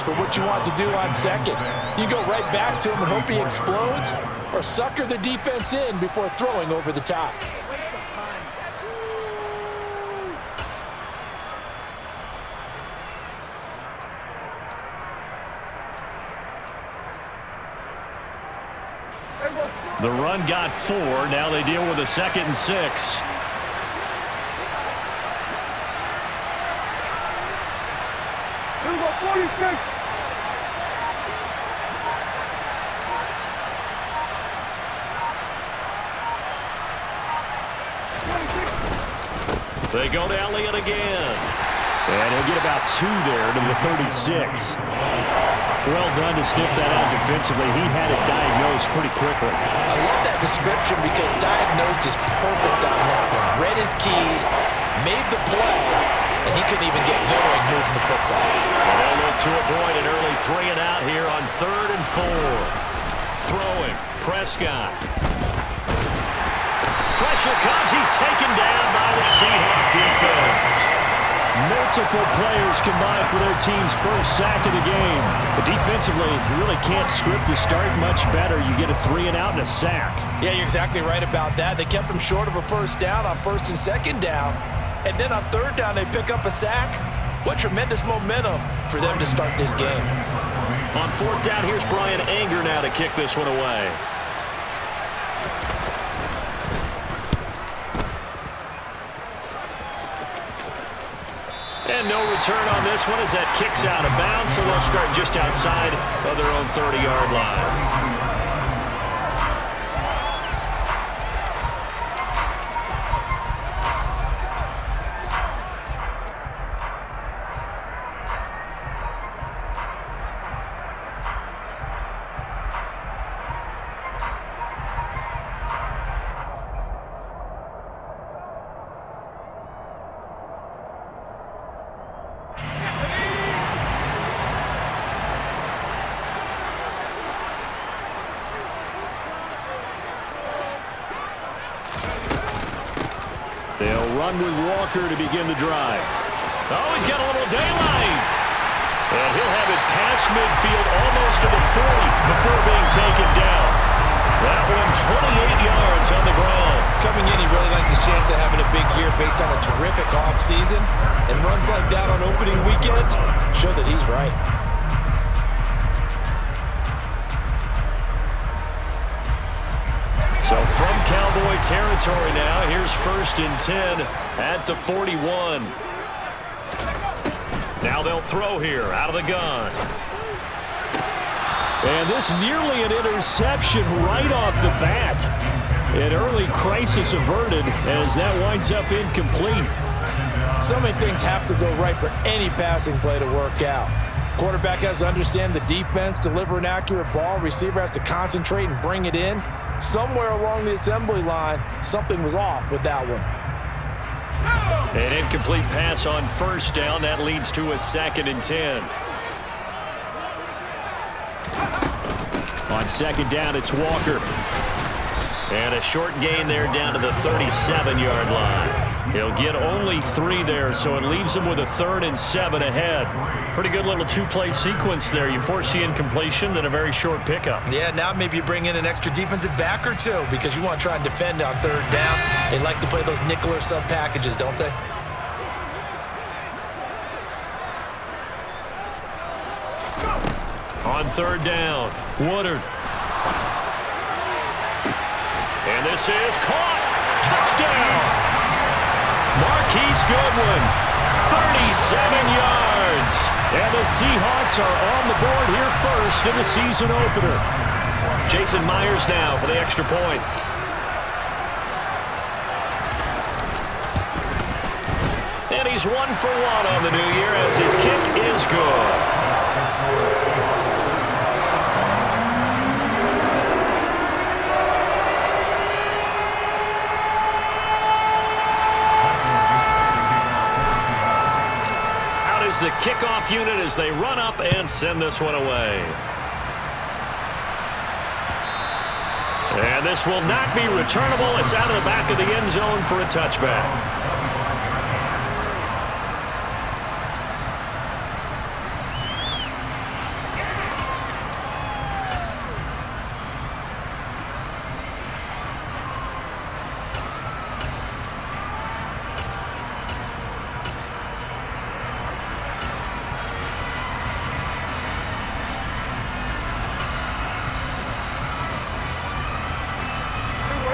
for what you want to do on second. You go right back to him and hope he explodes, or sucker the defense in before throwing over the top. The run got 4. Now they deal with a 2nd and 6. They go to Elliott again. And he'll get about 2 there to the 36. Well done to sniff that out defensively. He had it diagnosed pretty quickly. I love that description because diagnosed is perfect on that one. Read his keys, made the play, and he couldn't even get going moving the football. And they'll look to avoid an early 3 and out here on 3rd and 4. Throwing, Prescott. Pressure comes. He's taken down by the Seahawks defense. Multiple players combined for their team's first sack of the game. But defensively, you really can't script the start much better. You get a 3 and out and a sack. Yeah, you're exactly right about that. They kept him short of a first down on 1st and 2nd down. And then on 3rd down, they pick up a sack. What tremendous momentum for them to start this game. On 4th down, here's Brian Anger now to kick this one away. And no return on this one as that kicks out of bounds, so they'll start just outside of their own 30-yard line. They'll run with Walker to begin the drive. Oh, he's got a little daylight. And he'll have it past midfield almost to the 40 before being taken down. That one 28 yards on the ground. Coming in, he really likes his chance of having a big year based on a terrific offseason. And runs like that on opening weekend show that he's right. So from Cowboy territory now, here's 1st and 10 at the 41. Now they'll throw here out of the gun. And this nearly an interception right off the bat. An early crisis averted as that winds up incomplete. So many things have to go right for any passing play to work out. Quarterback has to understand the defense, deliver an accurate ball. Receiver has to concentrate and bring it in. Somewhere along the assembly line, something was off with that one. An incomplete pass on 1st down. That leads to a 2nd and 10. On 2nd down, it's Walker. And a short gain there down to the 37-yard line. He'll get only 3 there, so it leaves him with a 3rd and 7 ahead. Pretty good little 2-play sequence there. You force the incompletion, then a very short pickup. Yeah, now maybe you bring in an extra defensive back or 2 because you want to try and defend on 3rd down. They like to play those nickel or sub packages, don't they? On 3rd down, Woodard. And this is caught. Touchdown. Marquise Goodwin, 37 yards. And the Seahawks are on the board here first in the season opener. Jason Myers now for the extra point. And he's 1 for 1 on the new year as his kick is good. The kickoff unit as they run up and send this one away. And this will not be returnable. It's out of the back of the end zone for a touchback.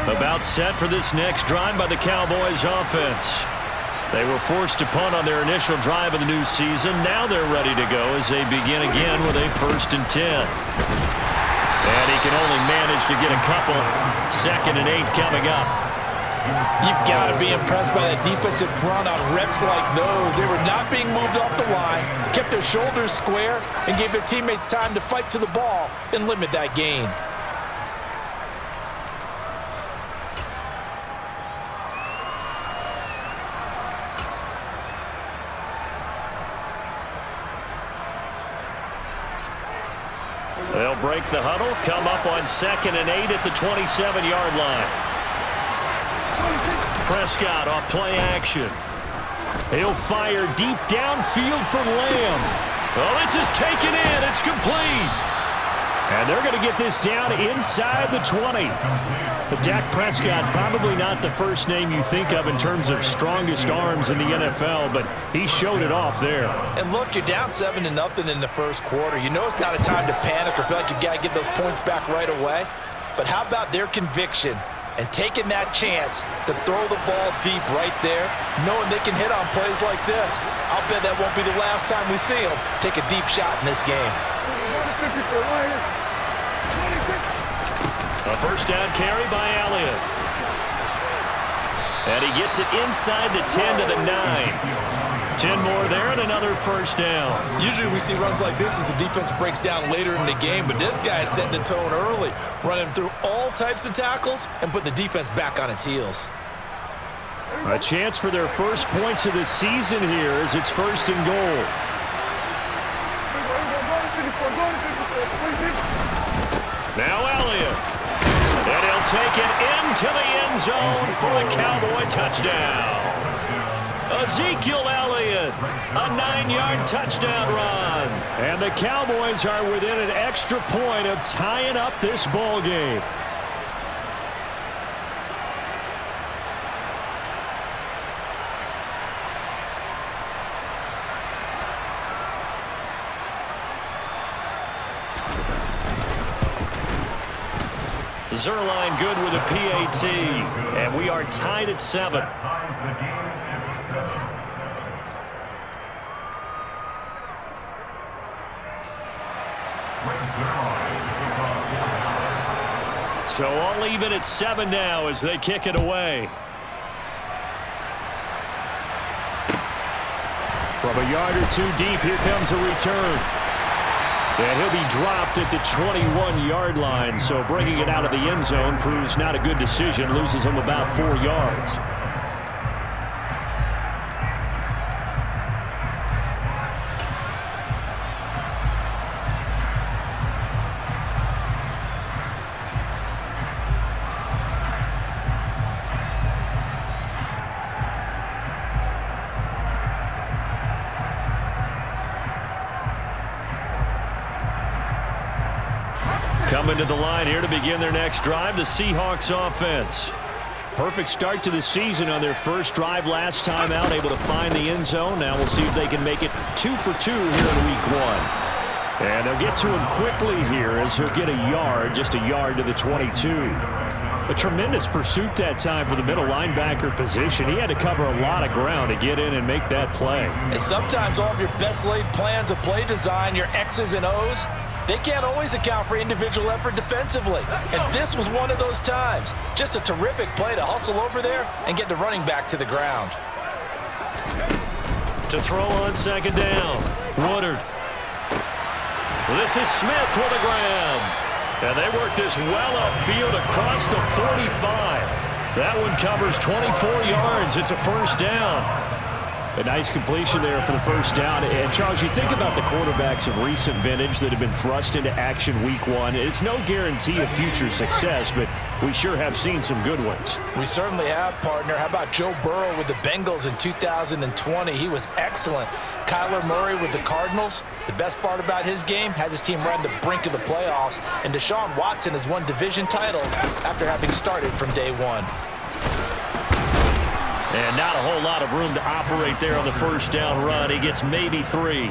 About set for this next drive by the Cowboys offense. They were forced to punt on their initial drive of the new season. Now they're ready to go as they begin again with a 1st and 10. And he can only manage to get a couple. 2nd and 8 coming up. You've got to be impressed by that defensive front on reps like those. They were not being moved off the line, kept their shoulders square, and gave their teammates time to fight to the ball and limit that gain. They'll break the huddle, come up on 2nd and 8 at the 27-yard line. Prescott off play action. He'll fire deep downfield for Lamb. Oh, this is taken in. It's complete. And they're going to get this down inside the 20. But Dak Prescott, probably not the first name you think of in terms of strongest arms in the NFL, but he showed it off there. And look, you're down 7-0 in the first quarter. You know it's not a time to panic or feel like you've got to get those points back right away. But how about their conviction and taking that chance to throw the ball deep right there, knowing they can hit on plays like this? I'll bet that won't be the last time we see them take a deep shot in this game. A 1st down carry by Elliott. And he gets it inside the 10 to the 9. 10 more there and another 1st down. Usually we see runs like this as the defense breaks down later in the game, but this guy is setting the tone early, running through all types of tackles and put the defense back on its heels. A chance for their first points of the season here as it's 1st and goal. Now Elliott. And he'll take it into the end zone for a Cowboy touchdown. Ezekiel Elliott, a 9-yard touchdown run. And the Cowboys are within an extra point of tying up this ball game. Zerline good with a PAT, and we are tied at 7. So all even at 7 now as they kick it away. From a yard or two deep, here comes a return. And he'll be dropped at the 21-yard line, so bringing it out of the end zone proves not a good decision, loses him about 4 yards. Coming to the line here to begin their next drive, the Seahawks offense. Perfect start to the season on their first drive last time out, able to find the end zone. Now we'll see if they can make it 2 for 2 here in week 1. And they'll get to him quickly here as he'll get a yard, just a yard to the 22. A tremendous pursuit that time for the middle linebacker position. He had to cover a lot of ground to get in and make that play. And sometimes all of your best laid plans of play design, your X's and O's, they can't always account for individual effort defensively. And this was one of those times. Just a terrific play to hustle over there and get the running back to the ground. To throw on 2nd down, Woodard. This is Smith with a grab. And they work this well upfield across the 45. That one covers 24 yards. It's a 1st down. A nice completion there for the 1st down. And, Charles, you think about the quarterbacks of recent vintage that have been thrust into action week 1. It's no guarantee of future success, but we sure have seen some good ones. We certainly have, partner. How about Joe Burrow with the Bengals in 2020? He was excellent. Kyler Murray with the Cardinals. The best part about his game, has his team right on the brink of the playoffs. And Deshaun Watson has won division titles after having started from day 1. And not a whole lot of room to operate there on the 1st down run. He gets maybe 3.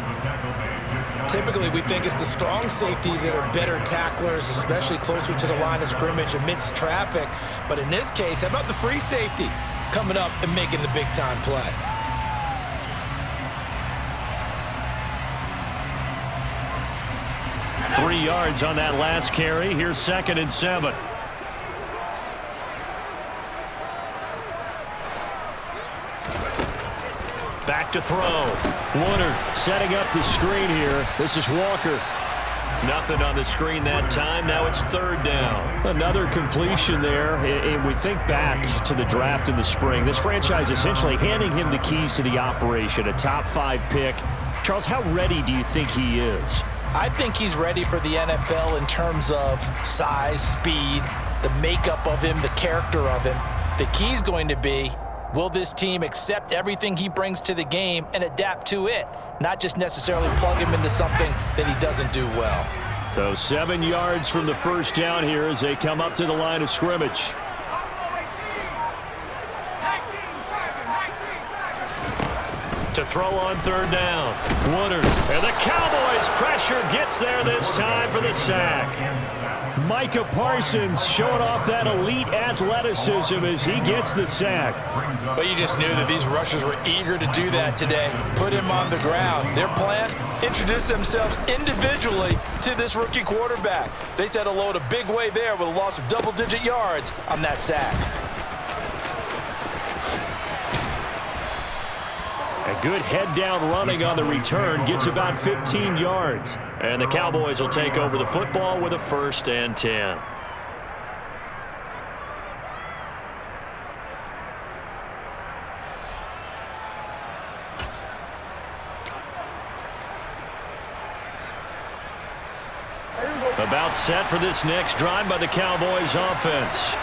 Typically, we think it's the strong safeties that are better tacklers, especially closer to the line of scrimmage amidst traffic. But in this case, how about the free safety coming up and making the big-time play? Three yards on that last carry. Here's 2nd and 7. Back to throw. Woodard setting up the screen here. This is Walker. Nothing on the screen that time. Now it's 3rd down. Another completion there. And we think back to the draft in the spring. This franchise essentially handing him the keys to the operation, a top 5 pick. Charles, how ready do you think he is? I think he's ready for the NFL in terms of size, speed, the makeup of him, the character of him. The key's going to be, will this team accept everything he brings to the game and adapt to it, not just necessarily plug him into something that he doesn't do well. So 7 yards from the first down here as they come up to the line of scrimmage. To throw on 3rd down. Woodard. And the Cowboys pressure gets there this time for the sack. Micah Parsons showing off that elite athleticism as he gets the sack. But you just knew that these rushers were eager to do that today. Put him on the ground. Their plan, introduce themselves individually to this rookie quarterback. They said hello a big way there with a loss of double-digit yards on that sack. A good head-down running on the return gets about 15 yards. And the Cowboys will take over the football with a 1st and 10. About set for this next drive by the Cowboys offense.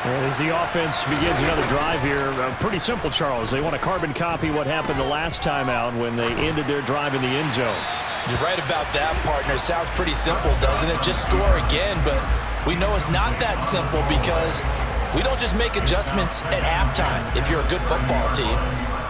And as the offense begins another drive here, pretty simple, Charles. They want to carbon copy what happened the last time out when they ended their drive in the end zone. You're right about that, partner. It sounds pretty simple, doesn't it? Just score again, but we know it's not that simple because we don't just make adjustments at halftime if you're a good football team.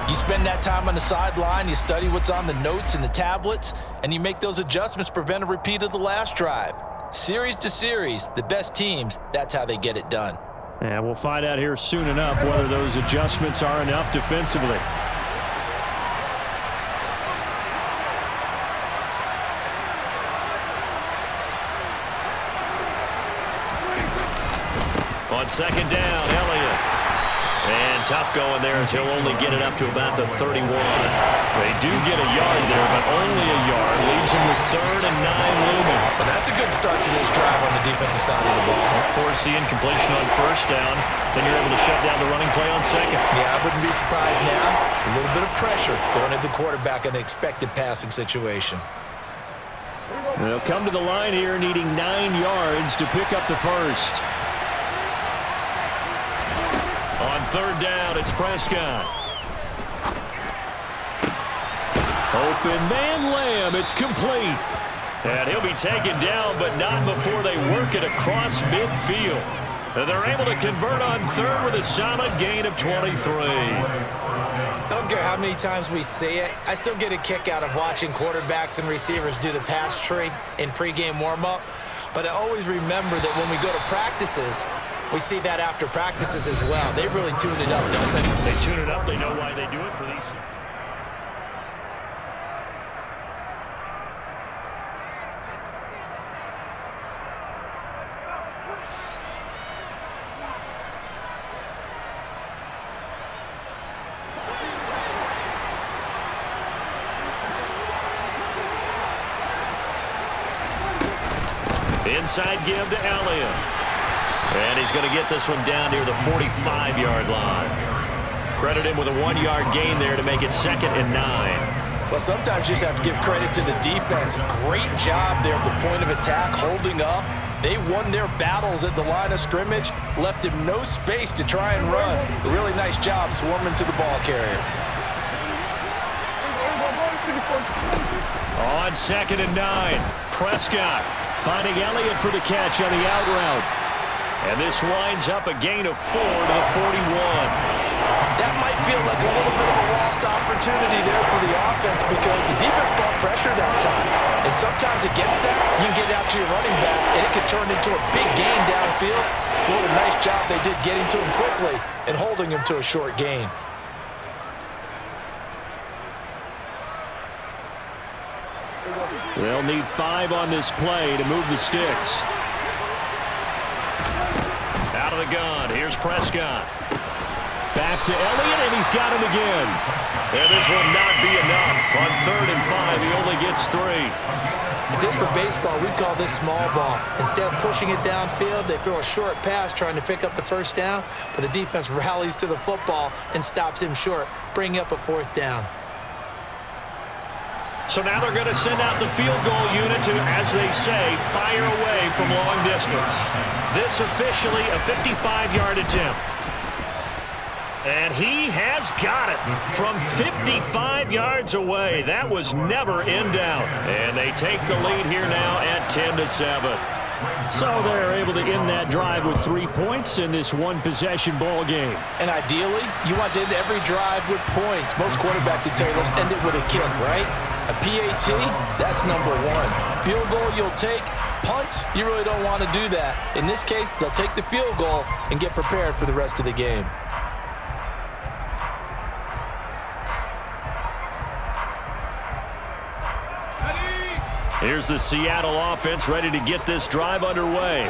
You spend that time on the sideline, you study what's on the notes and the tablets, and you make those adjustments to prevent a repeat of the last drive. Series to series, the best teams, that's how they get it done. And we'll find out here soon enough whether those adjustments are enough defensively. On 2nd down, Elliott. And tough going there as he'll only get it up to about the 31. They do get a yard there, but only a yard. Leaves him with 3rd and 9 looming. Well, that's a good start to this drive on the defensive side of the ball. Force the incompletion on 1st down. Then you're able to shut down the running play on 2nd. Yeah, I wouldn't be surprised now. A little bit of pressure going at the quarterback in an expected passing situation. They'll come to the line here needing 9 yards to pick up the 1st. On 3rd down, it's Prescott. Open man Lamb, it's complete. And he'll be taken down, but not before they work it across midfield. And they're able to convert on 3rd with a solid gain of 23. I don't care how many times we see it. I still get a kick out of watching quarterbacks and receivers do the pass tree in pregame warm-up. But I always remember that when we go to practices, we see that after practices as well. They really tune it up, don't they? They tune it up. They know why they do it for these. Inside give to Elliott. And he's going to get this one down near the 45-yard line. Credit him with a 1-yard gain there to make it 2nd and 9. Well, sometimes you just have to give credit to the defense. Great job there at the point of attack, holding up. They won their battles at the line of scrimmage, left him no space to try and run. A really nice job swarming to the ball carrier. On 2nd and 9, Prescott finding Elliott for the catch on the out route. And this winds up a gain of 4 to the 41. that might feel like a little bit of a lost opportunity there for the offense because the defense brought pressure that time. And sometimes against that, you can get out to your running back, and it can turn into a big gain downfield. What a nice job they did getting to him quickly and holding him to a short gain. They'll need 5 on this play to move the sticks. Out of the gun. Here's Prescott. Back to Elliott, and he's got him again. And this will not be enough. On 3rd and 5, he only gets 3. If this were baseball, we'd call this small ball. Instead of pushing it downfield, they throw a short pass trying to pick up the first down, but the defense rallies to the football and stops him short, bringing up a 4th down. So now they're going to send out the field goal unit to, as they say, fire away from long distance. This officially a 55-yard attempt. And he has got it from 55 yards away. That was never in doubt. And they take the lead here now at 10-7. So they're able to end that drive with 3 points in this one-possession ball game. And ideally, you want to end every drive with points. Most quarterbacks would tell you, let's end it with a kick, right? A PAT, that's number 1. Field goal you'll take. Punts, you really don't want to do that. In this case, they'll take the field goal and get prepared for the rest of the game. Here's the Seattle offense ready to get this drive underway.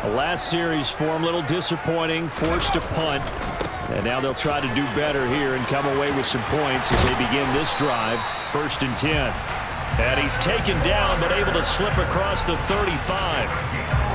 The last series for him, a little disappointing, forced to punt. And now they'll try to do better here and come away with some points as they begin this drive. 1st and 10. And he's taken down but able to slip across the 35.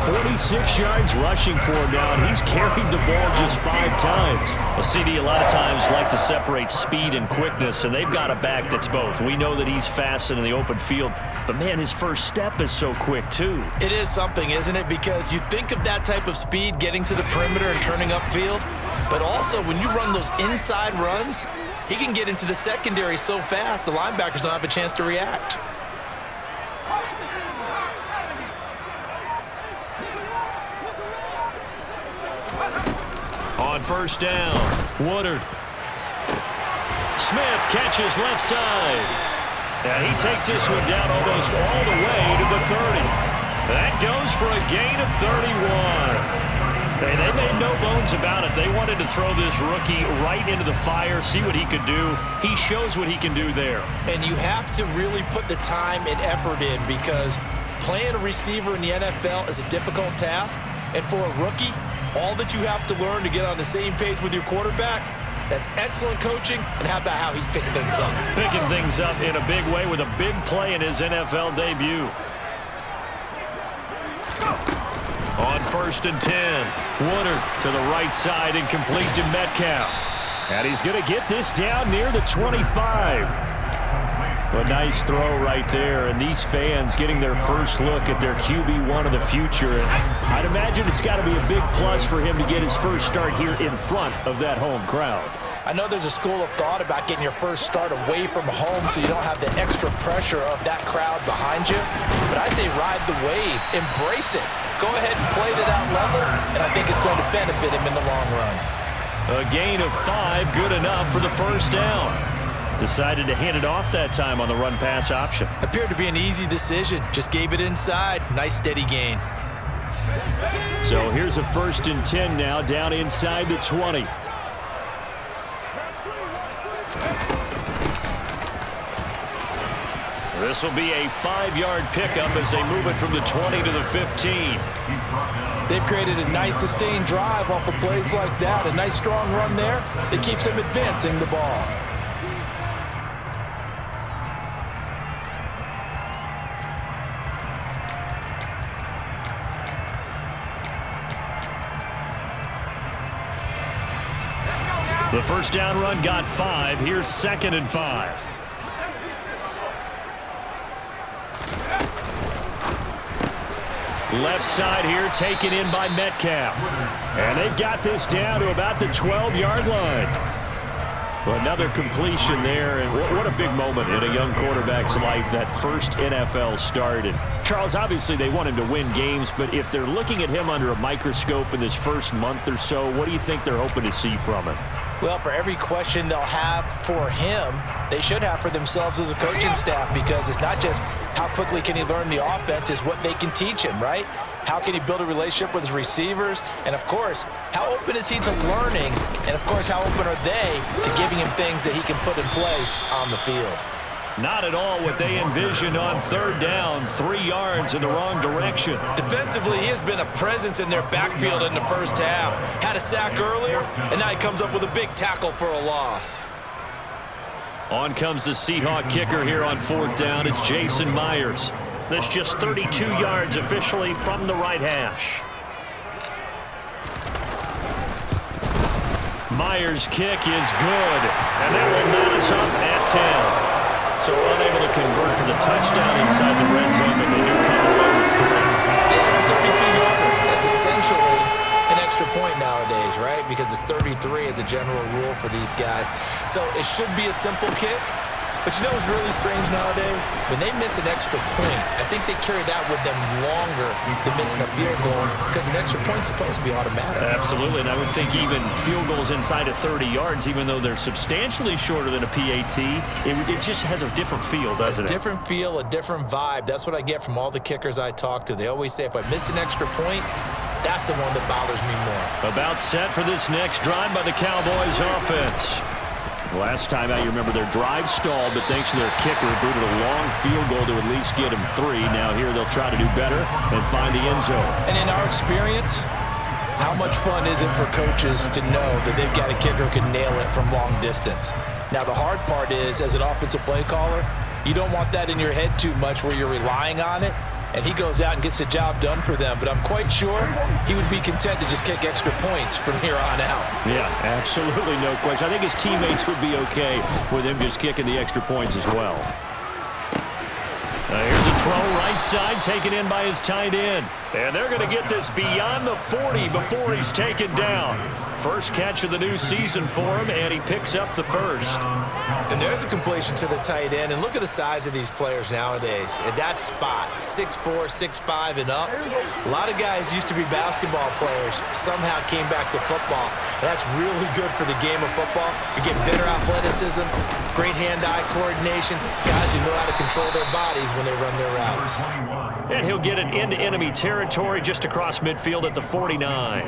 46 yards rushing for him now, and he's carried the ball just 5 times. Well, CD, a lot of times like to separate speed and quickness, and they've got a back that's both. We know that he's fast in the open field, but, man, his first step is so quick, too. It is something, isn't it? Because you think of that type of speed getting to the perimeter and turning upfield, but also when you run those inside runs, he can get into the secondary so fast the linebackers don't have a chance to react. On 1st down, Woodard. Smith catches left side. And he takes this one down almost all the way to the 30. That goes for a gain of 31. Hey, they made no bones about it. They wanted to throw this rookie right into the fire, see what he could do. He shows what he can do there. And you have to really put the time and effort in because playing a receiver in the NFL is a difficult task. And for a rookie, all that you have to learn to get on the same page with your quarterback, that's excellent coaching. And how about how he's picked things up? Picking things up in a big way with a big play in his NFL debut. On 1st and 10, Woodard to the right side and complete to Metcalf. And he's going to get this down near the 25. A nice throw right there, and these fans getting their first look at their QB1 of the future. And I'd imagine it's got to be a big plus for him to get his first start here in front of that home crowd. I know there's a school of thought about getting your first start away from home so you don't have the extra pressure of that crowd behind you. But I say ride the wave, embrace it. Go ahead and play to that level, and I think it's going to benefit him in the long run. A gain of 5, good enough for the 1st down. Decided to hand it off that time on the run-pass option. Appeared to be an easy decision. Just gave it inside. Nice steady gain. So here's a 1st and 10 now, down inside the 20. This will be a 5-yard pickup as they move it from the 20 to the 15. They've created a nice sustained drive off of plays like that. A nice strong run there that keeps them advancing the ball. The 1st down run got 5. Here's 2nd and 5. Left side here taken in by Metcalf. And they've got this down to about the 12-yard line. Well, another completion there, and what a big moment in a young quarterback's life, that first NFL start. And Charles, obviously they want him to win games, but if they're looking at him under a microscope in this first month or so, what do you think they're hoping to see from him? Well, for every question they'll have for him, they should have for themselves as a coaching staff, because it's not just how quickly can he learn the offense, it's what they can teach him, right? How can he build a relationship with his receivers? And, of course, how open is he to learning? And, of course, how open are they to giving him things that he can put in place on the field? Not at all what they envisioned on third down, 3 yards in the wrong direction. Defensively, he has been a presence in their backfield in the first half. Had a sack earlier, and now he comes up with a big tackle for a loss. On comes the Seahawk kicker here on fourth down. It's Jason Myers. That's just 32 yards officially from the right hash. Myers' kick is good, and that will net us up at 10. So unable to convert for the touchdown inside the red zone, but they do come away with 3. Yeah, it's a 32-yarder. That's essentially an extra point nowadays, right? Because it's 33 as a general rule for these guys. So it should be a simple kick. But you know what's really strange nowadays? When they miss an extra point, I think they carry that with them longer than missing a field goal, because an extra point's supposed to be automatic. Absolutely, and I would think even field goals inside of 30 yards, even though they're substantially shorter than a PAT, it just has a different feel, doesn't it? A different feel, a different vibe. That's what I get from all the kickers I talk to. They always say, if I miss an extra point, that's the one that bothers me more. About set for this next drive by the Cowboys offense. Last time out, you remember their drive stalled, but thanks to their kicker, booted a long field goal to at least get him 3. Now here they'll try to do better and find the end zone. And in our experience, how much fun is it for coaches to know that they've got a kicker who can nail it from long distance? Now the hard part is, as an offensive play caller, you don't want that in your head too much where you're relying on it. And he goes out and gets the job done for them. But I'm quite sure he would be content to just kick extra points from here on out. Yeah, absolutely no question. I think his teammates would be okay with him just kicking the extra points as well. Here's a throw right side, taken in by his tight end. And they're going to get this beyond the 40 before he's taken down. First catch of the new season for him, and he picks up the first. And there's a completion to the tight end. And look at the size of these players nowadays. At that spot, 6'4", 6'5", and up. A lot of guys used to be basketball players, somehow came back to football. And that's really good for the game of football. You get better athleticism, great hand-eye coordination, guys who know how to control their bodies when they run their routes. And he'll get it into enemy territory just across midfield at the 49.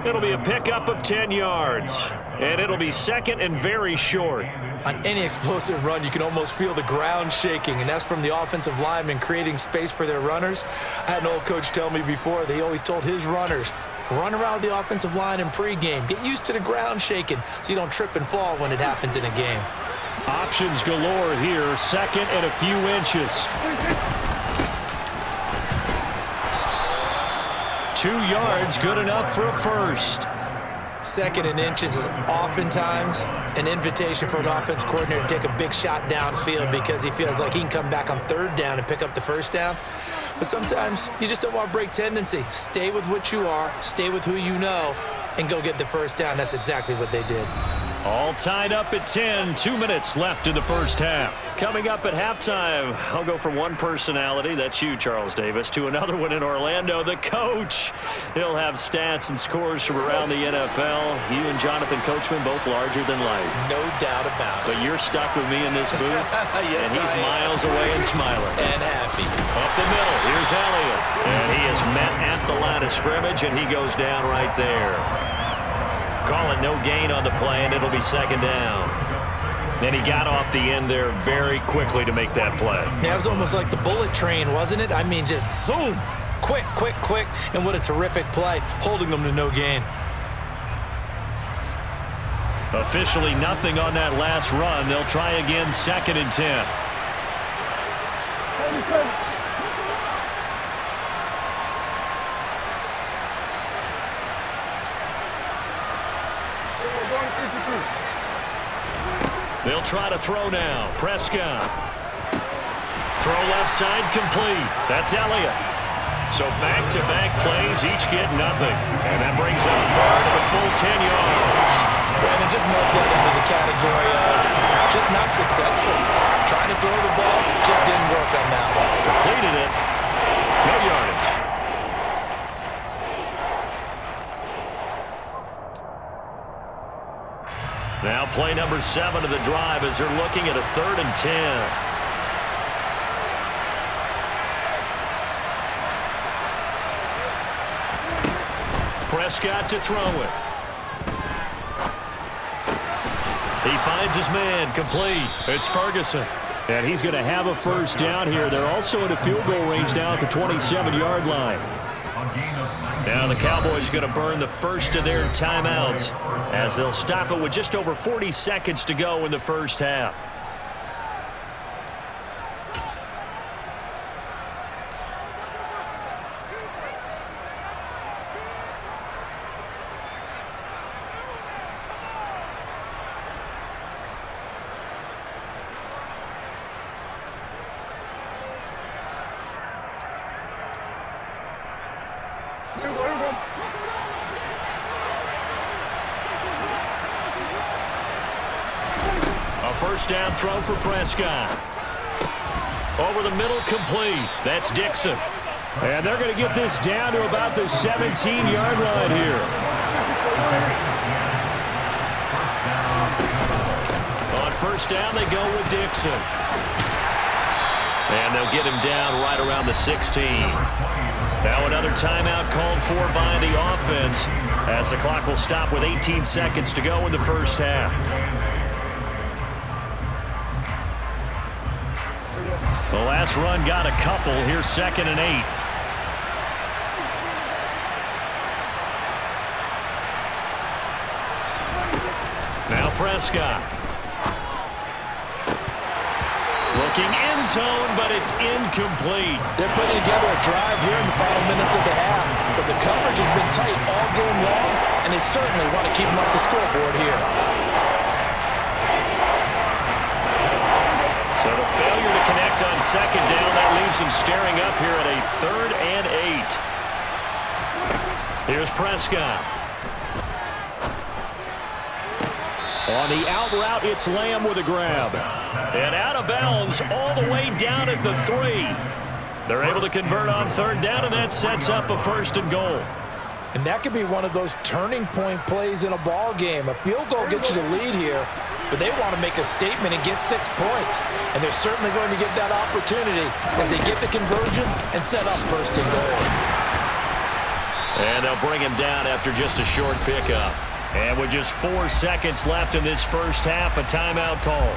It'll be a pickup of 10 yards, and it'll be second and very short. On any explosive run, you can almost feel the ground shaking, and that's from the offensive linemen creating space for their runners. I had an old coach tell me before, they always told his runners, run around the offensive line in pregame. Get used to the ground shaking so you don't trip and fall when it happens in a game. Options galore here, second and a few inches. 2 yards, good enough for a first. Second and inches is oftentimes an invitation for an offense coordinator to take a big shot downfield because he feels like he can come back on third down and pick up the first down. But sometimes you just don't want to break tendency. Stay with what you are, stay with who you know, and go get the first down. That's exactly what they did. All tied up at 10, 2 minutes left in the first half. Coming up at halftime, I'll go from one personality, that's you, Charles Davis, to another one in Orlando, the coach. He'll have stats and scores from around the NFL. You and Jonathan Coachman both larger than life. No doubt about it. But you're stuck with me in this booth, yes, and he's miles away and smiling. And happy. Up the middle, here's Elliott. And he is met at the line of scrimmage, and he goes down right there. Calling no gain on the play, and it'll be second down. And he got off the end there very quickly to make that play. Yeah, it was almost like the bullet train, wasn't it? I mean, just zoom, quick, quick, quick, and what a terrific play, holding them to no gain. Officially nothing on that last run. They'll try again, second and 10. They'll try to throw now. Prescott. Throw left side complete. That's Elliott. So back-to-back plays, each get nothing. And that brings up third of the full 10 yards. Brandon, just move that into the category of just not successful. Trying to throw the ball, just didn't work on that one. Completed it. No yardage. Now play number 7 of the drive as they're looking at a 3rd and 10. Prescott to throw it. He finds his man, complete. It's Ferguson. And he's going to have a first down here. They're also in a field goal range now at the 27-yard line. Now the Cowboys going to burn the first of their timeouts as they'll stop it with just over 40 seconds to go in the first half. A first down throw for Prescott. Over the middle, complete. That's Dixon. And they're going to get this down to about the 17-yard line here. On first down, they go with Dixon. And they'll get him down right around the 16. Now another timeout called for by the offense as the clock will stop with 18 seconds to go in the first half. The last run got a couple. Here's 2nd and 8. Now Prescott. Looking end zone, but it's incomplete. They're putting together a drive here in the final minutes of the half, but the coverage has been tight all game long, and they certainly want to keep them off the scoreboard here. So the failure to connect on 2nd down, that leaves them staring up here at a 3rd and 8. Here's Prescott. On the out route, it's Lamb with a grab. And out of bounds all the way down at the 3. They're able to convert on 3rd down, and that sets up a 1st and goal. And that could be one of those turning point plays in a ball game. A field goal gets you the lead here, but they want to make a statement and get 6 points. And they're certainly going to get that opportunity as they get the conversion and set up 1st and goal. And they'll bring him down after just a short pickup. And with just 4 seconds left in this first half, a timeout call.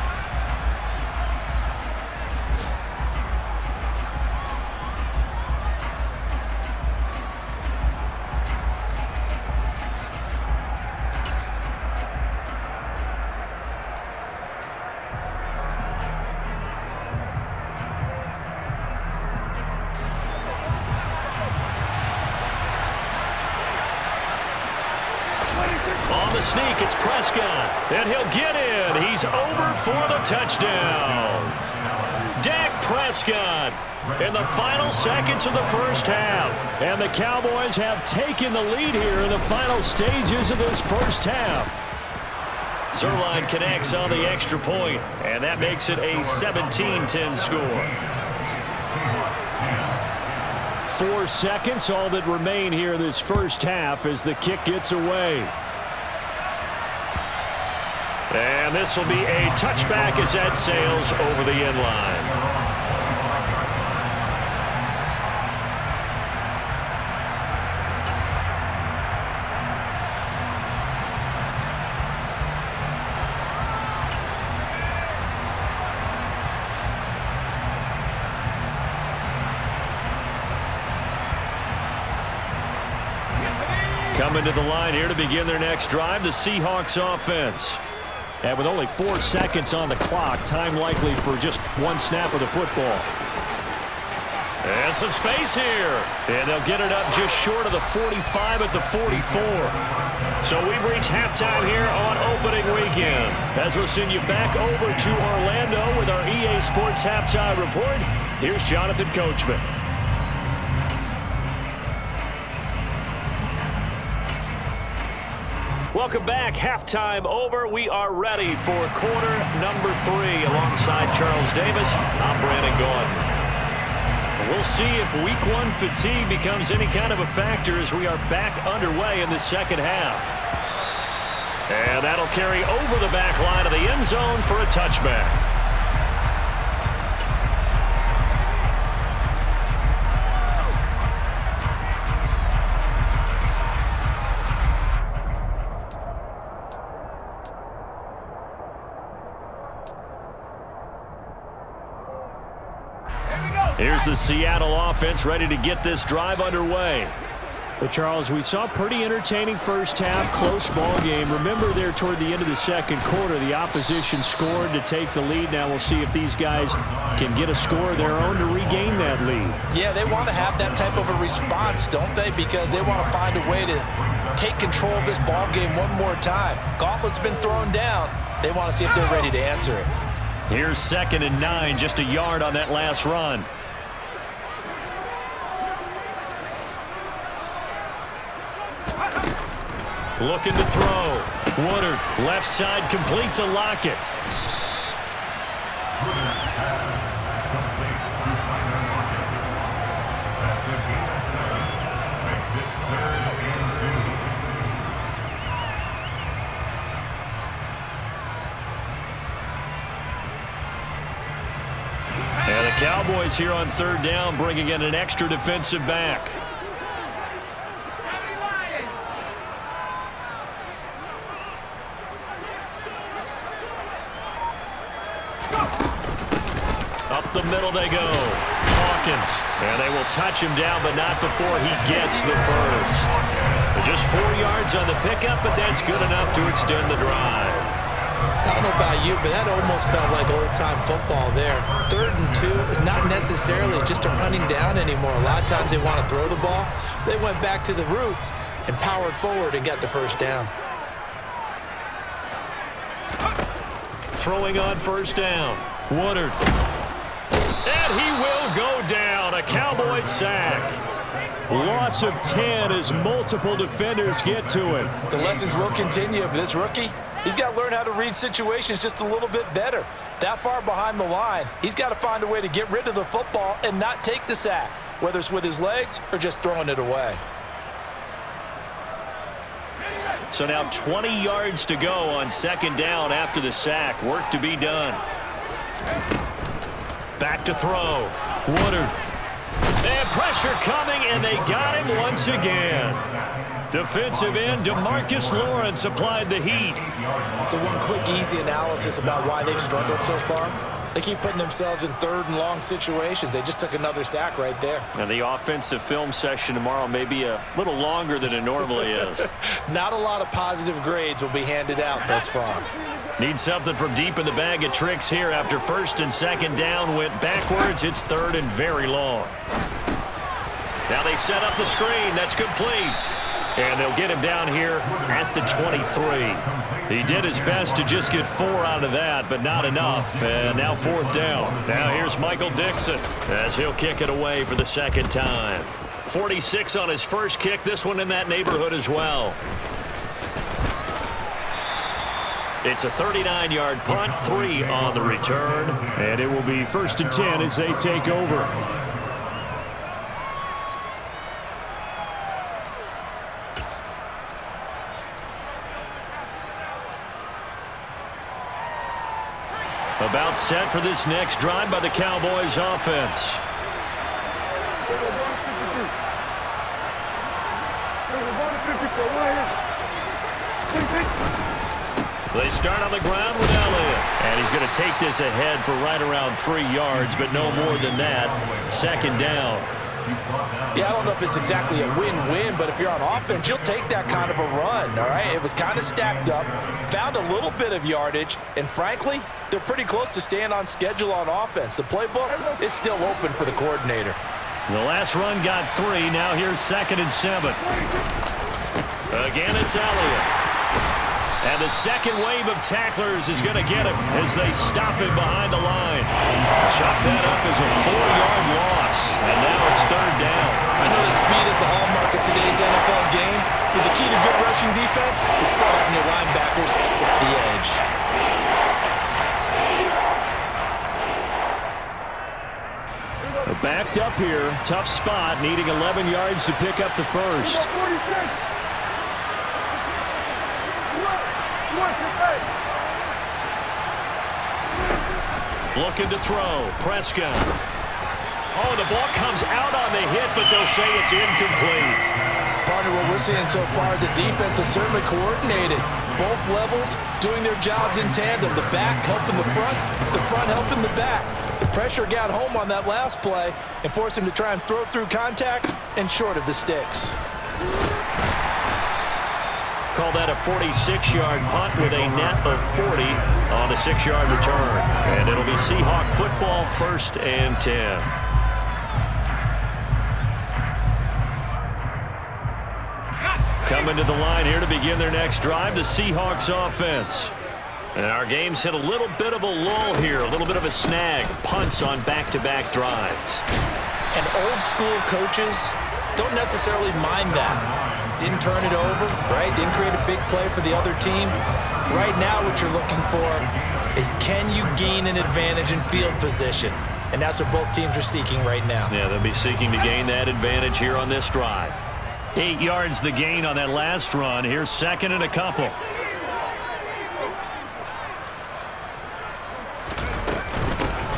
On the sneak, it's Prescott, and he'll get in. He's over for the touchdown. Dak Prescott in the final seconds of the first half. And the Cowboys have taken the lead here in the final stages of this first half. Zerline connects on the extra point, and that makes it a 17-10 score. 4 seconds, all that remain here this first half as the kick gets away. And this will be a touchback as that sails over the end line. Coming to the line here to begin their next drive, the Seahawks offense. And with only 4 seconds on the clock, time likely for just one snap of the football. And some space here. And they'll get it up just short of the 45 at the 44. So we've reached halftime here on opening weekend. As we'll send you back over to Orlando with our EA Sports Halftime Report, here's Jonathan Coachman. Welcome back. Halftime over. We are ready for quarter number 3. Alongside Charles Davis, I'm Brandon Gordon. We'll see if week 1 fatigue becomes any kind of a factor as we are back underway in the second half. And that'll carry over the back line of the end zone for a touchback. Here's the Seattle offense ready to get this drive underway. Well, Charles, we saw a pretty entertaining first half, close ball game. Remember there toward the end of the second quarter, the opposition scored to take the lead. Now we'll see if these guys can get a score of their own to regain that lead. Yeah, they want to have that type of a response, don't they? Because they want to find a way to take control of this ball game one more time. Gauntlet's been thrown down. They want to see if they're ready to answer it. Here's 2nd and 9, just a yard on that last run. Looking to throw. Woodard, left side, complete to Lockett. And the Cowboys here on 3rd down, bringing in an extra defensive back. Up the middle they go. Hawkins. And they will touch him down, but not before he gets the first. Just 4 yards on the pickup, but that's good enough to extend the drive. I don't know about you, but that almost felt like old-time football there. 3rd and 2 is not necessarily just a running down anymore. A lot of times they want to throw the ball. They went back to the roots and powered forward and got the first down. Throwing on 1st down. Woodard. And he will go down. A Cowboys sack. Loss of 10 as multiple defenders get to him. The lessons will continue. This rookie, he's got to learn how to read situations just a little bit better. That far behind the line, he's got to find a way to get rid of the football and not take the sack, whether it's with his legs or just throwing it away. So now 20 yards to go on 2nd down after the sack. Work to be done. Back to throw. Woodard. And pressure coming, and they got him once again. Defensive end DeMarcus Lawrence applied the heat. So one quick, easy analysis about why they've struggled so far. They keep putting themselves in 3rd and long situations. They just took another sack right there. And the offensive film session tomorrow may be a little longer than it normally is. Not a lot of positive grades will be handed out thus far. Need something from deep in the bag of tricks here after 1st and 2nd down went backwards. It's 3rd and very long. Now they set up the screen. That's complete. And they'll get him down here at the 23. He did his best to just get 4 out of that, but not enough. And now 4th down. Now here's Michael Dixon as he'll kick it away for the 2nd time. 46 on his first kick. This one in that neighborhood as well. It's a 39-yard punt, 3 on the return. And it will be 1st and 10 as they take over. About set for this next drive by the Cowboys offense. They start on the ground with Elliott. And he's going to take this ahead for right around 3 yards, but no more than that. 2nd down. Yeah, I don't know if it's exactly a win-win, but if you're on offense, you'll take that kind of a run, all right? It was kind of stacked up, found a little bit of yardage, and frankly, they're pretty close to staying on schedule on offense. The playbook is still open for the coordinator. The last run got 3. Now here's 2nd and 7. Again, it's Elliott. And the second wave of tacklers is going to get him as they stop him behind the line. Chop that up as a 4-yard loss. And now it's 3rd down. I know the speed is the hallmark of today's NFL game, but the key to good rushing defense is still having your linebackers set the edge. Backed up here. Tough spot. Needing 11 yards to pick up the first. Looking to throw. Prescott. Oh, the ball comes out on the hit, but they'll say it's incomplete. Partner, what we're seeing so far is a defense that's certainly coordinated. Both levels doing their jobs in tandem. The back helping the front helping the back. The pressure got home on that last play and forced him to try and throw through contact and short of the sticks. Call that a 46-yard punt with a net of 40 on the 6-yard return. And it'll be Seahawk football, 1st and 10. Coming to the line here to begin their next drive, the Seahawks offense. And our game's hit a little bit of a lull here, a little bit of a snag. Punts on back-to-back drives. And old-school coaches don't necessarily mind that. Didn't turn it over, right? Didn't create a big play for the other team. Right now what you're looking for is, can you gain an advantage in field position? And that's what both teams are seeking right now. Yeah, they'll be seeking to gain that advantage here on this drive. 8 yards the gain on that last run. Here's 2nd and a couple.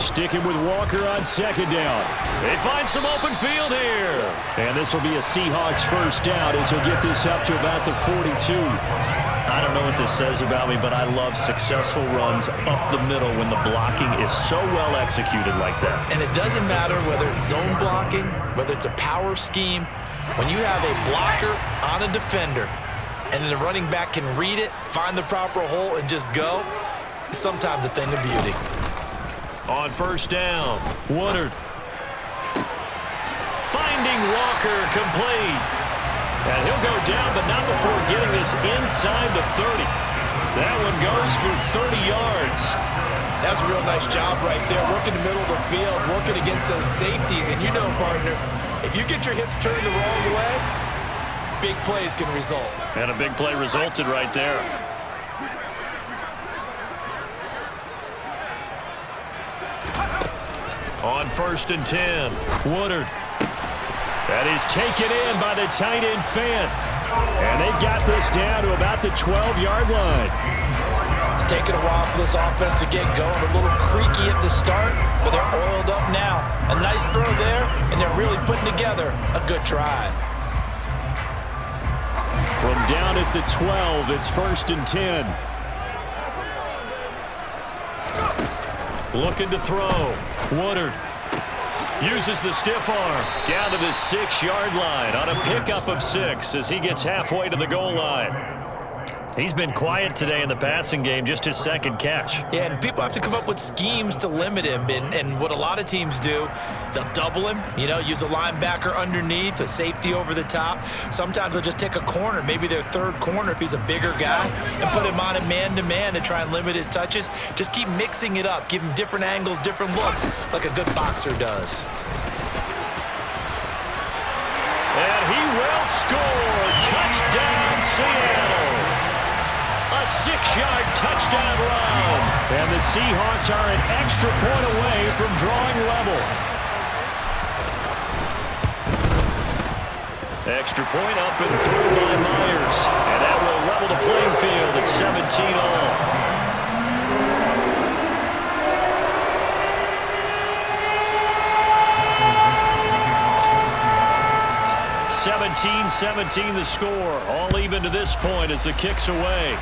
Sticking with Walker on 2nd down. They find some open field here. And this will be a Seahawks 1st down as he'll get this up to about the 42. I don't know what this says about me, but I love successful runs up the middle when the blocking is so well executed like that. And it doesn't matter whether it's zone blocking, whether it's a power scheme. When you have a blocker on a defender and then the running back can read it, find the proper hole, and just go, it's sometimes a thing of beauty. On 1st down, Woodard. Finding Walker complete. And he'll go down, but not before getting this inside the 30. That one goes for 30 yards. That's a real nice job right there, working the middle of the field, working against those safeties. And you know, partner, if you get your hips turned the wrong way, big plays can result. And a big play resulted right there. On 1st and 10, Woodard. That is taken in by the tight end Fant. And they've got this down to about the 12-yard line. It's taken a while for this offense to get going. A little creaky at the start, but they're oiled up now. A nice throw there, and they're really putting together a good drive. From down at the 12, it's 1st and 10. Looking to throw. Woodard uses the stiff arm down to the 6-yard line on a pickup of 6 as he gets halfway to the goal line. He's been quiet today in the passing game, just his 2nd catch. Yeah, and people have to come up with schemes to limit him. And what a lot of teams do, they'll double him, use a linebacker underneath, a safety over the top. Sometimes they'll just take a corner, maybe their 3rd corner if he's a bigger guy, and put him on a man-to-man to try and limit his touches. Just keep mixing it up, give him different angles, different looks, like a good boxer does. And he will score. Touchdown, Seattle. A 6-yard touchdown run. And the Seahawks are an extra point away from drawing level. Extra point up and through by Myers. And that will level the playing field at 17 all. 17-17 the score. All even to this point as the kick's away.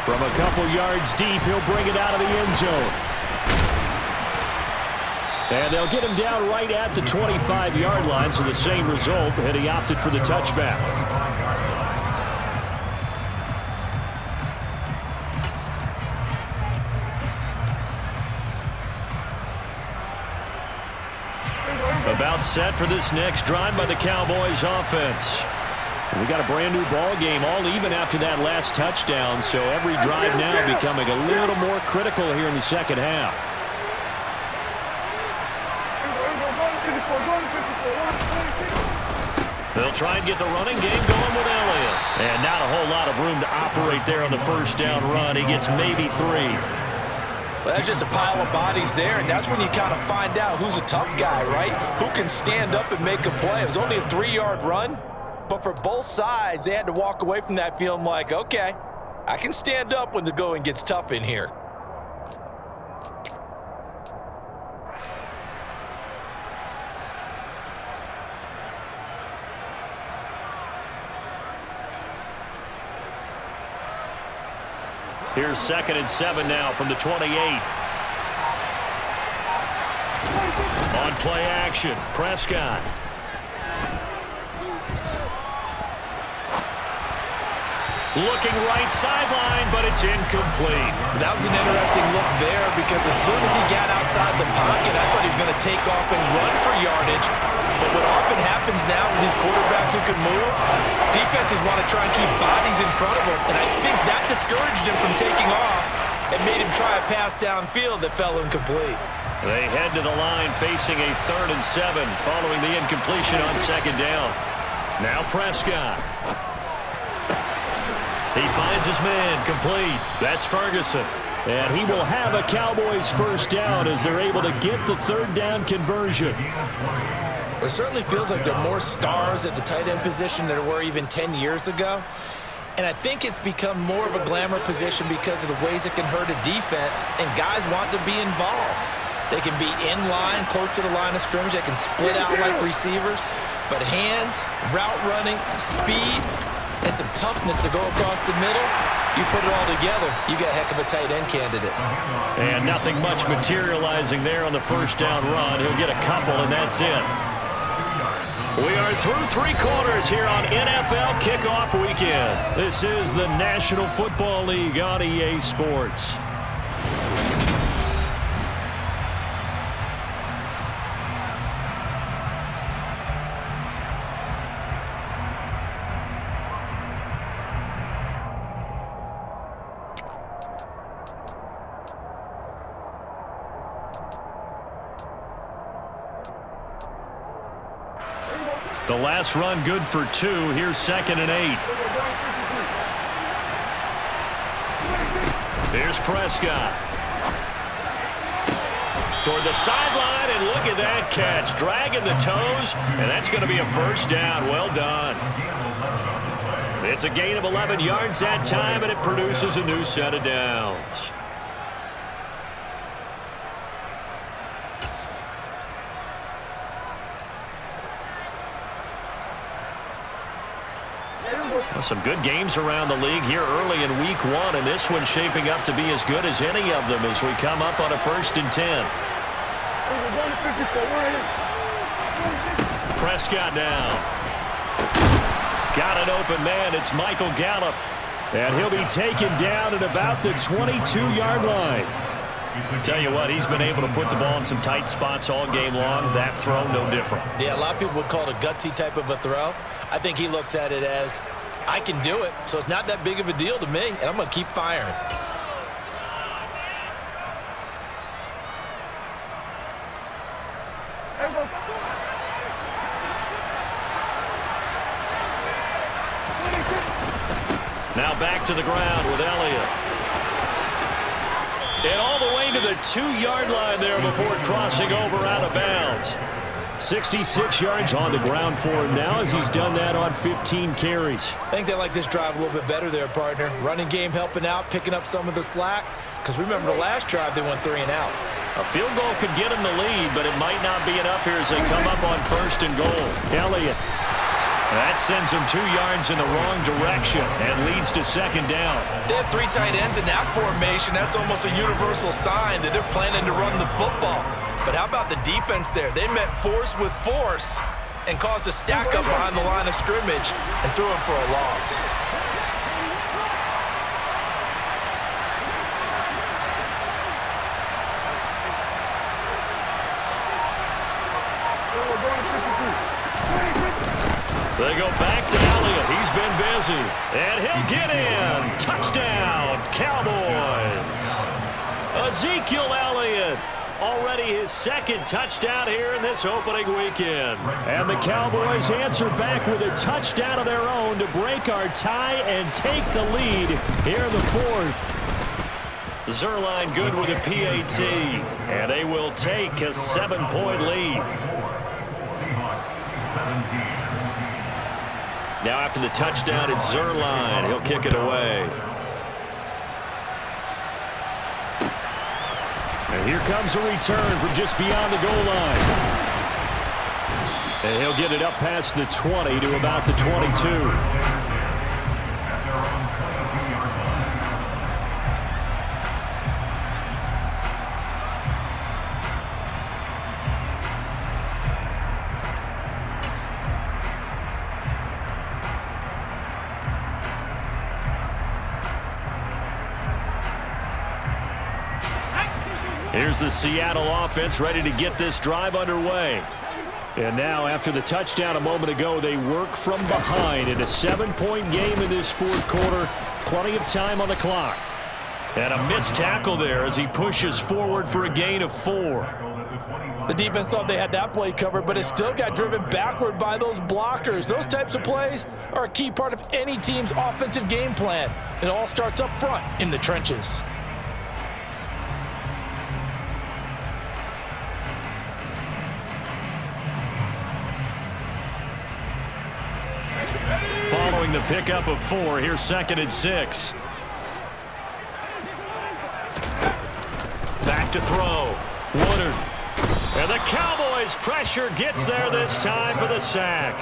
From a couple yards deep, he'll bring it out of the end zone. And they'll get him down right at the 25-yard line, so the same result, and he opted for the touchback. About set for this next drive by the Cowboys offense. We got a brand new ball game, all even after that last touchdown, so every drive now becoming a little more critical here in the 2nd half. They'll try and get the running game going with Elliott. And not a whole lot of room to operate there on the first down run. He gets maybe 3. Well, that's just a pile of bodies there, and that's when you kind of find out who's a tough guy, right? Who can stand up and make a play. It was only a 3-yard run, but for both sides, they had to walk away from that feeling like, okay, I can stand up when the going gets tough in here. Here's 2nd and 7 now from the 28. On play action, Prescott. Looking right sideline, but it's incomplete. That was an interesting look there because as soon as he got outside the pocket, I thought he was going to take off and run for yardage. But what often happens now with these quarterbacks who can move, defenses want to try and keep bodies in front of them, and I think that discouraged him from taking off and made him try a pass downfield that fell incomplete. They head to the line facing a 3rd and 7 following the incompletion on 2nd down. Now Prescott. He finds his man complete. That's Ferguson. And he will have a Cowboys first down as they're able to get the 3rd down conversion. It certainly feels like there are more stars at the tight end position than there were even 10 years ago. And I think it's become more of a glamour position because of the ways it can hurt a defense, and guys want to be involved. They can be in line, close to the line of scrimmage. They can split out like receivers. But hands, route running, speed, and some toughness to go across the middle, you put it all together, you got a heck of a tight end candidate. And nothing much materializing there on the first down run. He'll get a couple, and that's it. We are through 3 quarters here on NFL Kickoff Weekend. This is the National Football League on EA Sports. The last run good for 2. Here's 2nd and 8. Here's Prescott. Toward the sideline, and look at that catch. Dragging the toes, and that's going to be a first down. Well done. It's a gain of 11 yards that time, and it produces a new set of downs. Some good games around the league here early in week 1, and this one's shaping up to be as good as any of them as we come up on a 1st and 10. Prescott now. Got an open man. It's Michael Gallup. And he'll be taken down at about the 22-yard line. Tell you what, he's been able to put the ball in some tight spots all game long. That throw, no different. Yeah, a lot of people would call it a gutsy type of a throw. I think he looks at it as, I can do it, so it's not that big of a deal to me, and I'm going to keep firing. Now back to the ground with Elliott. And all the way to the 2-yard line there before crossing over out of bounds. 66 yards on the ground for him now as he's done that on 15 carries. I think they like this drive a little bit better there, partner. Running game helping out, picking up some of the slack. Because remember, the last drive they went 3 and out. A field goal could get him the lead, but it might not be enough here as they come up on 1st and goal. Elliott. That sends him 2 yards in the wrong direction and leads to 2nd down. They have 3 tight ends in that formation. That's almost a universal sign that they're planning to run the football. But how about the defense there? They met force with force and caused a stack up behind the line of scrimmage and threw him for a loss. They go back to Elliott. He's been busy. And he'll get in. Touchdown, Cowboys. Ezekiel Elliott already his second touchdown here in this opening weekend. And the Cowboys answer back with a touchdown of their own to break our tie and take the lead here in the fourth. Zerline good with a PAT, and they will take a 7-point lead. Now after the touchdown, it's Zerline. He'll kick it away. And here comes a return from just beyond the goal line. And he'll get it up past the 20 to about the 22. Here's the Seattle offense ready to get this drive underway. And now after the touchdown a moment ago, they work from behind in a 7-point game in this fourth quarter. Plenty of time on the clock. And a missed tackle there as he pushes forward for a gain of 4. The defense thought they had that play covered, but it still got driven backward by those blockers. Those types of plays are a key part of any team's offensive game plan. It all starts up front in the trenches. Following the pickup of 4, here's 2nd and 6. Back to throw. Woodard. And the Cowboys pressure gets there this time for the sack.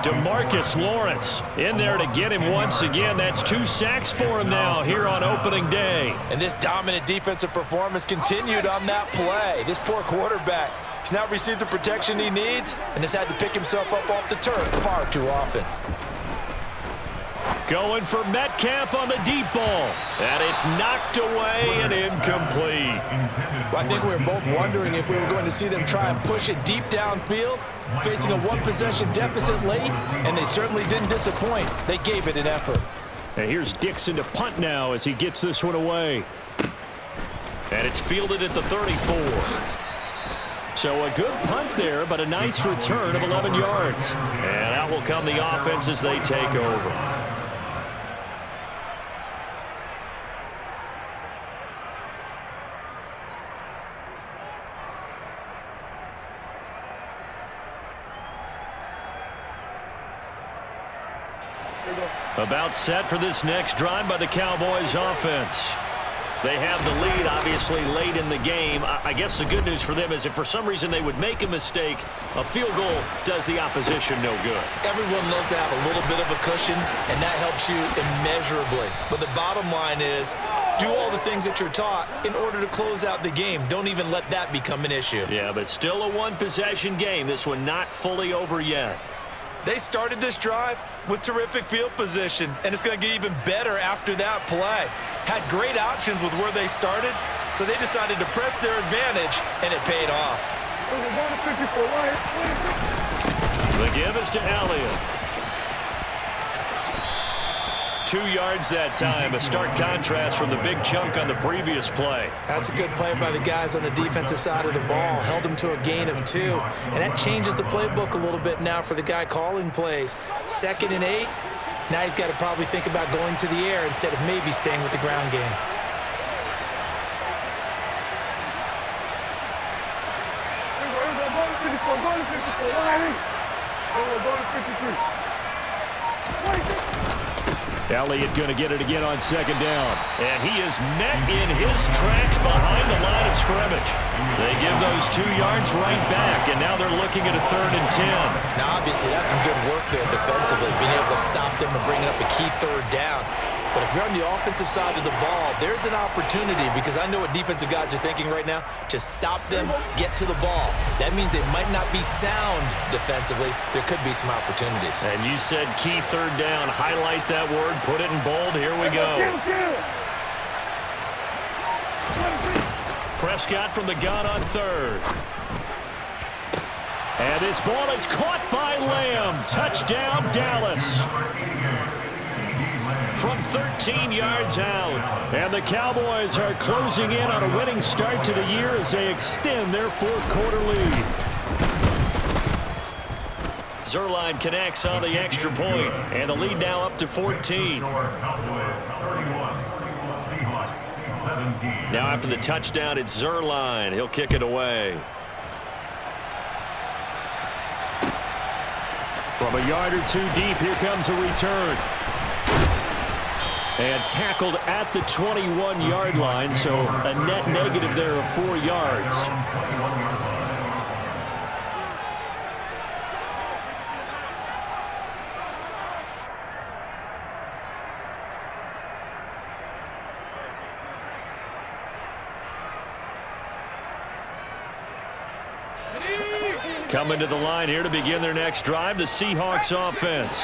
DeMarcus Lawrence in there to get him once again. That's 2 sacks for him now here on opening day. And this dominant defensive performance continued on that play. This poor quarterback has now received the protection he needs and has had to pick himself up off the turf far too often. Going for Metcalf on the deep ball. And it's knocked away and incomplete. Well, I think we were both wondering if we were going to see them try and push it deep downfield, facing a one-possession deficit late, and they certainly didn't disappoint. They gave it an effort. And here's Dixon to punt now as he gets this one away. And it's fielded at the 34. So a good punt there, but a nice return of 11 yards. And out will come the offense as they take over. About set for this next drive by the Cowboys offense. They have the lead, obviously, late in the game. I guess the good news for them is if for some reason they would make a mistake, a field goal does the opposition no good. Everyone loves to have a little bit of a cushion, and that helps you immeasurably. But the bottom line is, do all the things that you're taught in order to close out the game. Don't even let that become an issue. Yeah, but still a one-possession game. This one not fully over yet. They started this drive with terrific field position, and it's going to get even better after that play. Had great options with where they started, so they decided to press their advantage, and it paid off. The give is to Elliott. 2 yards that time, a stark contrast from the big chunk on the previous play. That's a good play by the guys on the defensive side of the ball. Held him to a gain of 2, and that changes the playbook a little bit now for the guy calling plays. 2nd and 8, now he's got to probably think about going to the air instead of maybe staying with the ground game. Elliott going to get it again on 2nd down. And he is met in his tracks behind the line of scrimmage. They give those 2 yards right back, and now they're looking at a 3rd and 10. Now, obviously, that's some good work there defensively, being able to stop them and bringing up a key 3rd down. But if you're on the offensive side of the ball, there's an opportunity, because I know what defensive guys are thinking right now. Just stop them, get to the ball. That means they might not be sound defensively. There could be some opportunities. And you said key 3rd down. Highlight that word. Put it in bold. Here we go. Prescott from the gun on 3rd. And this ball is caught by Lamb. Touchdown, Dallas. from 13 yards out. And the Cowboys are closing in on a winning start to the year as they extend their fourth-quarter lead. Zuerlein connects on the extra point, and the lead now up to 14. Now after the touchdown, it's Zuerlein. He'll kick it away. From a yard or two deep, here comes a return. And tackled at the 21-yard line, so a net negative there of 4 yards. Coming to the line here to begin their next drive, the Seahawks offense.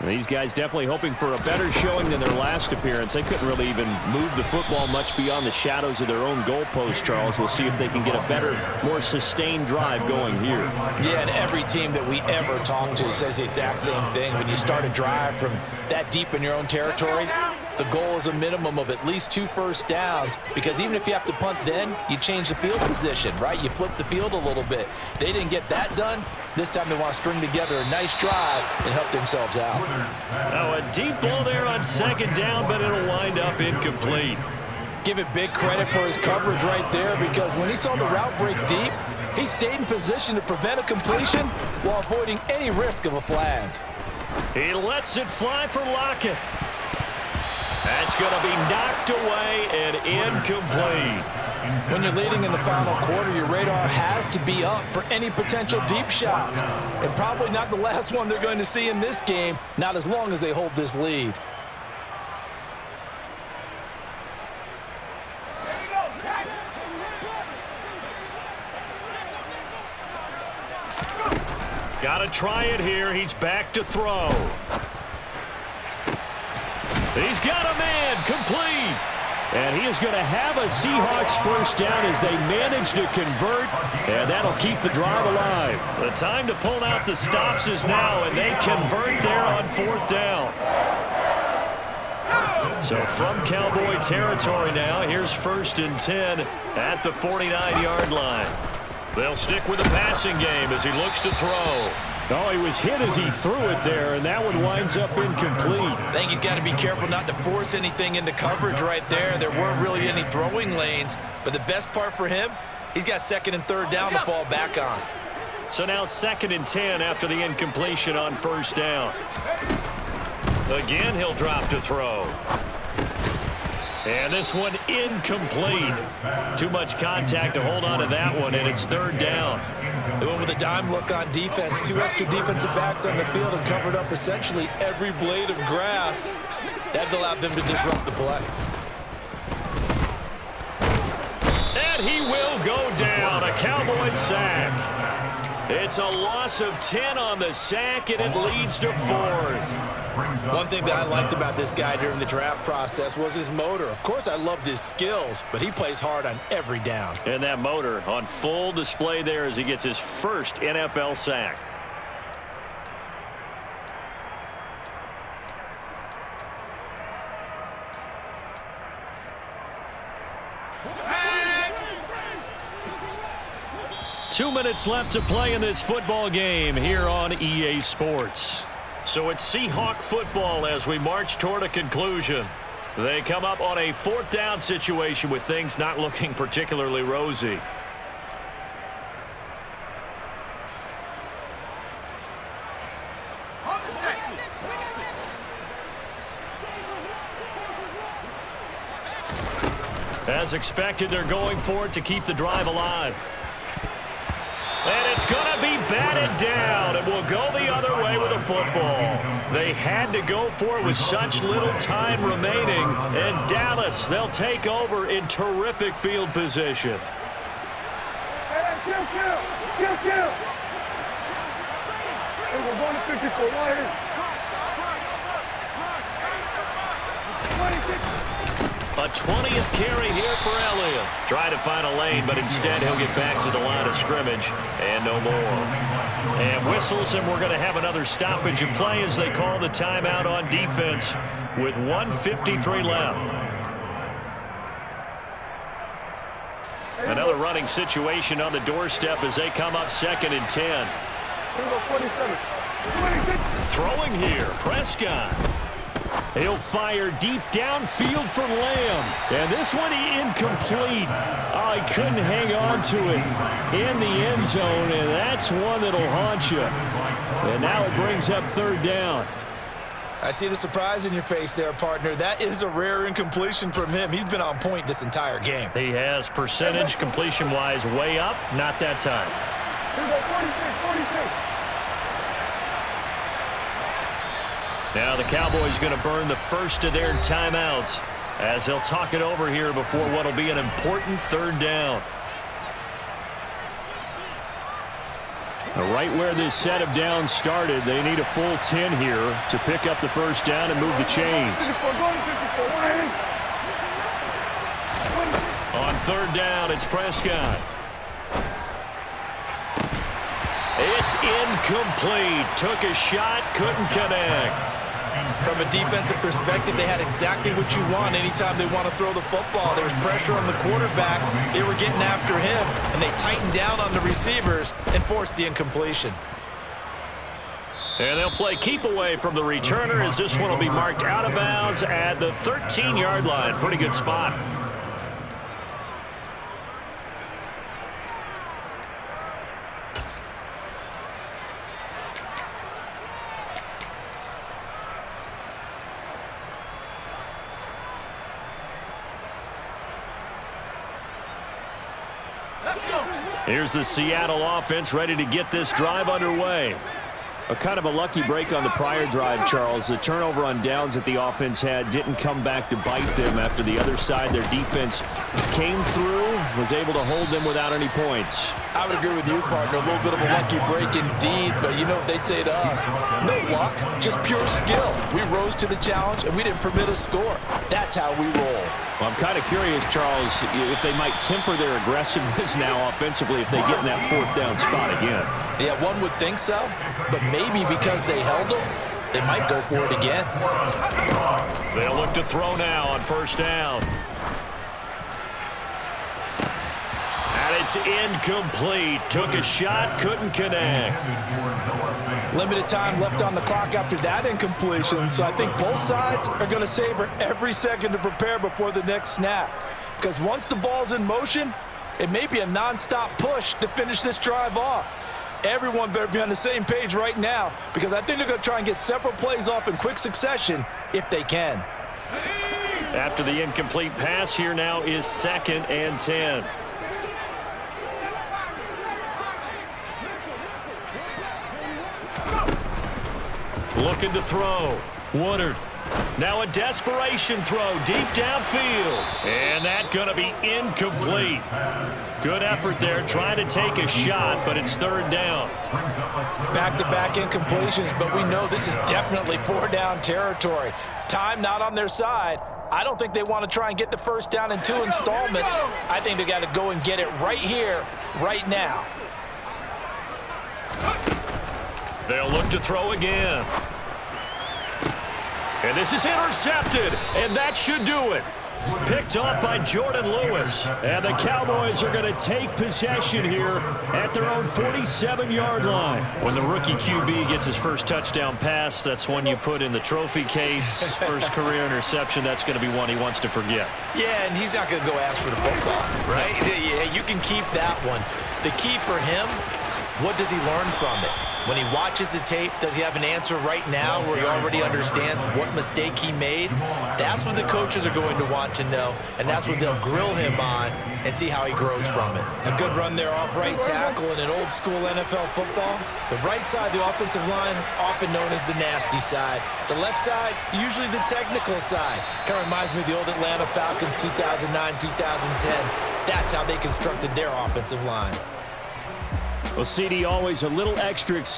These guys definitely hoping for a better showing than their last appearance. They couldn't really even move the football much beyond the shadows of their own goalpost, Charles. We'll see if they can get a better, more sustained drive going here. Yeah, and every team that we ever talk to says the exact same thing. When you start a drive from that deep in your own territory, the goal is a minimum of at least 2 first downs, because even if you have to punt then, you change the field position, right? You flip the field a little bit. They didn't get that done. This time they want to string together a nice drive and help themselves out. Now a deep ball there on second down, but it'll wind up incomplete. Give it big credit for his coverage right there, because when he saw the route break deep, he stayed in position to prevent a completion while avoiding any risk of a flag. He lets it fly for Lockett. That's going to be knocked away and incomplete. When you're leading in the final quarter, your radar has to be up for any potential deep shots. And probably not the last one they're going to see in this game, not as long as they hold this lead. Got to try it here. He's back to throw. He's got a man, complete. And he is going to have a Seahawks first down as they manage to convert, and that'll keep the drive alive. The time to pull out the stops is now, and they convert there on 4th down. So from Cowboy territory now, here's 1st and 10 at the 49-yard line. They'll stick with the passing game as he looks to throw. Oh, he was hit as he threw it there, and that one winds up incomplete. I think he's got to be careful not to force anything into coverage right there. There weren't really any throwing lanes, but the best part for him, he's got 2nd and 3rd down to fall back on. So now 2nd and 10 after the incompletion on 1st down. Again, he'll drop to throw. And this one incomplete. Too much contact to hold on to that one, and it's 3rd down. They went with a dime look on defense. 2 extra defensive backs on the field and covered up essentially every blade of grass. That allowed them to disrupt the play. And he will go down. A Cowboys sack. It's a loss of 10 on the sack, and it leads to 4th. One thing that I liked about this guy during the draft process was his motor. Of course, I loved his skills, but he plays hard on every down. And that motor on full display there as he gets his first NFL sack. Two minutes left to play in this football game here on EA Sports. So it's Seahawk football as we march toward a conclusion. They come up on a 4th down situation with things not looking particularly rosy. As expected, they're going for it to keep the drive alive. And it's going to be batted down. It will go the other way with the football. They had to go for it with such little time remaining. And Dallas, they'll take over in terrific field position. Hey, we're going to 54. Why A 20th carry here for Elliott. Trying to find a lane, but instead he'll get back to the line of scrimmage and no more. And whistles, and we're going to have another stoppage in play as they call the timeout on defense with 1:53 left. Another running situation on the doorstep as they come up 2nd and 10. Throwing here, Prescott. He'll fire deep downfield for Lamb. And this one incomplete. Oh, he couldn't hang on to it in the end zone, and that's one that'll haunt you. And now it brings up 3rd down. I see the surprise in your face there, partner. That is a rare incompletion from him. He's been on point this entire game. He has percentage completion-wise way up. Not that time. Now the Cowboys going to burn the first of their timeouts as they'll talk it over here before what will be an important 3rd down. Right where this set of downs started, they need a full 10 here to pick up the 1st down and move the chains. On 3rd down, it's Prescott. It's incomplete. Took a shot, couldn't connect. From a defensive perspective, they had exactly what you want anytime they want to throw the football. There was pressure on the quarterback. They were getting after him, and they tightened down on the receivers and forced the incompletion. And they'll play keep away from the returner as this one will be marked out of bounds at the 13-yard line. Pretty good spot. Here's the Seattle offense ready to get this drive underway. A kind of a lucky break on the prior drive, Charles. The turnover on downs that the offense had didn't come back to bite them after the other side. Their defense came through, was able to hold them without any points. I would agree with you, partner. A little bit of a lucky break indeed, but you know what they'd say to us. No luck, just pure skill. We rose to the challenge, and we didn't permit a score. That's how we roll. Well, I'm kind of curious, Charles, if they might temper their aggressiveness now offensively if they get in that 4th down spot again. Yeah, one would think so, but maybe because they held them, they might go for it again. They'll look to throw now on 1st down. And it's incomplete. Took a shot, couldn't connect. Limited time left on the clock after that incompletion, so I think both sides are going to savor every second to prepare before the next snap. Because once the ball's in motion, it may be a nonstop push to finish this drive off. Everyone better be on the same page right now because I think they're going to try and get several plays off in quick succession if they can. After the incomplete pass, here now is 2nd and 10. Looking to throw. Woodard. Now a desperation throw deep downfield. And that's going to be incomplete. Good effort there trying to take a shot, but it's 3rd down. Back-to-back incompletions, but we know this is definitely 4-down territory. Time not on their side. I don't think they want to try and get the 1st down in 2 installments. I think they got to go and get it right here, right now. They'll look to throw again. And this is intercepted, and that should do it. Picked off by Jordan Lewis. And the Cowboys are going to take possession here at their own 47-yard line. When the rookie QB gets his first touchdown pass, that's one you put in the trophy case. First career interception, that's going to be one he wants to forget. Yeah, and he's not going to go ask for the football, right? Yeah, you can keep that one. The key for him, what does he learn from it? When he watches the tape, does he have an answer right now where he already understands what mistake he made? That's what the coaches are going to want to know, and that's what they'll grill him on and see how he grows from it. A good run there off right tackle in an old-school NFL football. The right side, the offensive line, often known as the nasty side. The left side, usually the technical side. Kind of reminds me of the old Atlanta Falcons 2009-2010. That's how they constructed their offensive line. Well, CD, always a little extra